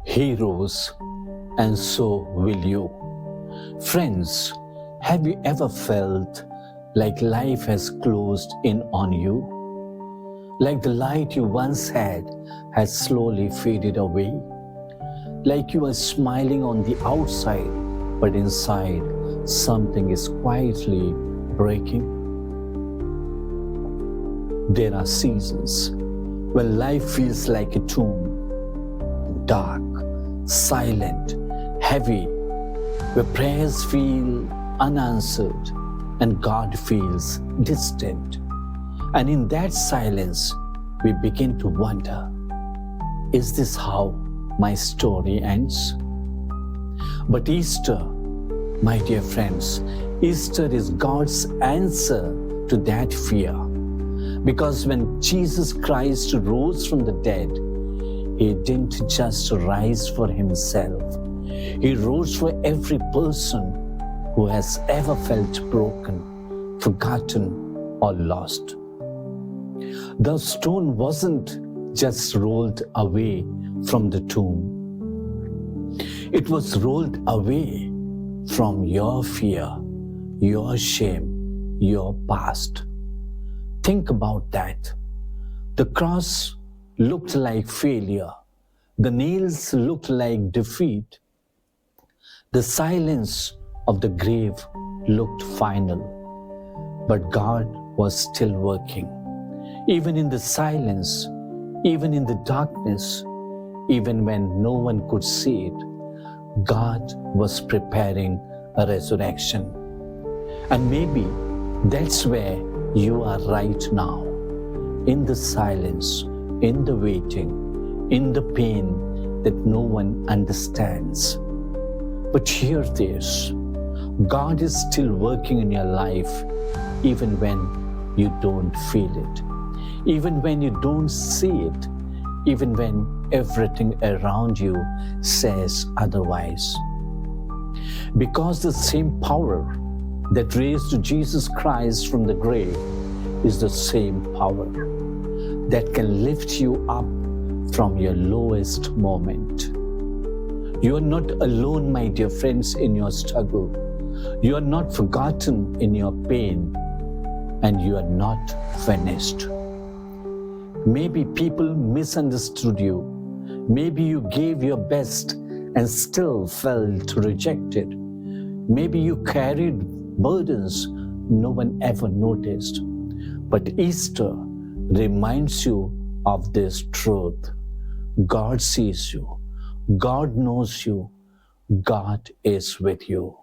He rose, and so will you. Friends, have you ever felt like life has closed in on you? Like the light you once had has slowly faded away? Like you are smiling on the outside, but inside something is quietly breaking? There are seasons when life feels like a tomb, dark, silent, heavy, where prayers feel unanswered and God feels distant. And in that silence, we begin to wonder, is this how my story ends? But Easter, my dear friends, Easter is God's answer to that fear. Because when Jesus Christ rose from the dead, He didn't just rise for Himself. He rose for every person who has ever felt broken, forgotten, or lost. The stone wasn't just rolled away from the tomb. It was rolled away from your fear, your shame, your past. Think about that. The cross looked like failure. The nails looked like defeat. The silence of the grave looked final. But God was still working. Even in the silence, even in the darkness, even when no one could see it, God was preparing a resurrection. And maybe that's where you are right now, in the silence, in the waiting, in the pain that no one understands. But hear this, God is still working in your life even when you don't feel it, even when you don't see it, even when everything around you says otherwise. Because the same power that raised Jesus Christ from the grave is the same power that can lift you up from your lowest moment. You are not alone, my dear friends, in your struggle. You are not forgotten in your pain, and you are not finished. Maybe people misunderstood you. Maybe you gave your best and still felt rejected. Maybe you carried burdens no one ever noticed. But Easter reminds you of this truth. God sees you. God knows you. God is with you.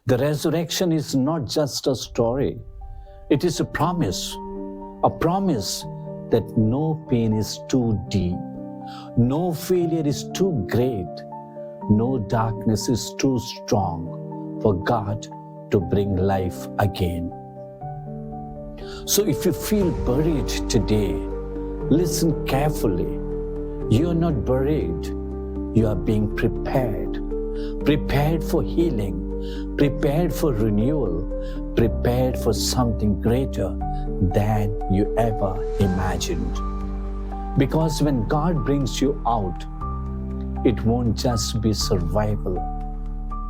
The resurrection is not just a story. It is a promise that no pain is too deep, no failure is too great, no darkness is too strong for God to bring life again. So if you feel buried today, listen carefully. You are not buried. You are being prepared. Prepared for healing, prepared for renewal, prepared for something greater than you ever imagined. Because when God brings you out, it won't just be survival.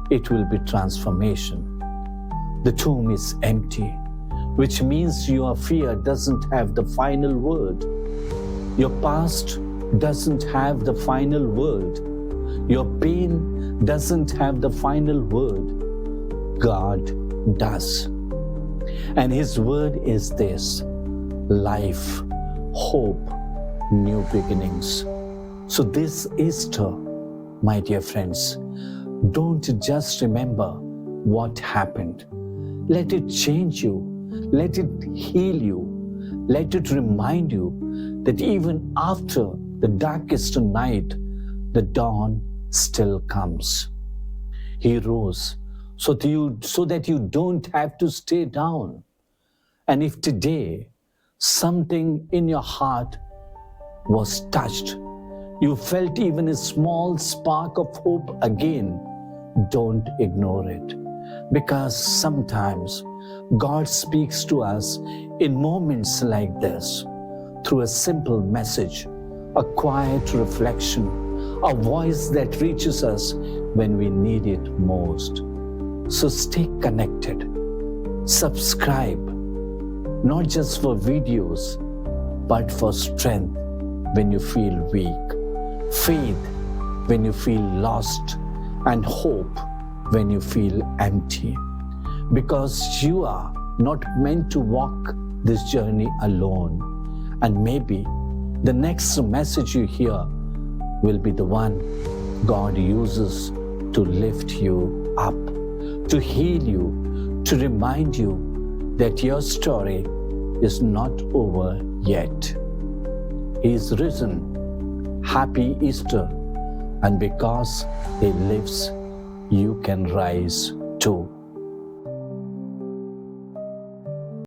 It will be transformation. The tomb is empty, which means your fear doesn't have the final word. Your past doesn't have the final word. Your pain doesn't have the final word. God does. And His word is this: life, hope, new beginnings. So this Easter, my dear friends, don't just remember what happened. Let it change you. Let it heal you. Let it remind you that even after the darkest night, the dawn still comes. He rose so that you don't have to stay down. And if today something in your heart was touched, you felt even a small spark of hope again, don't ignore it. Because sometimes God speaks to us in moments like this, through a simple message, a quiet reflection, a voice that reaches us when we need it most. So stay connected. Subscribe, not just for videos, but for strength when you feel weak, faith when you feel lost, and hope when you feel empty. Because you are not meant to walk this journey alone. And maybe the next message you hear will be the one God uses to lift you up, to heal you, to remind you that your story is not over yet. He is risen. Happy Easter. And because He lives, you can rise too.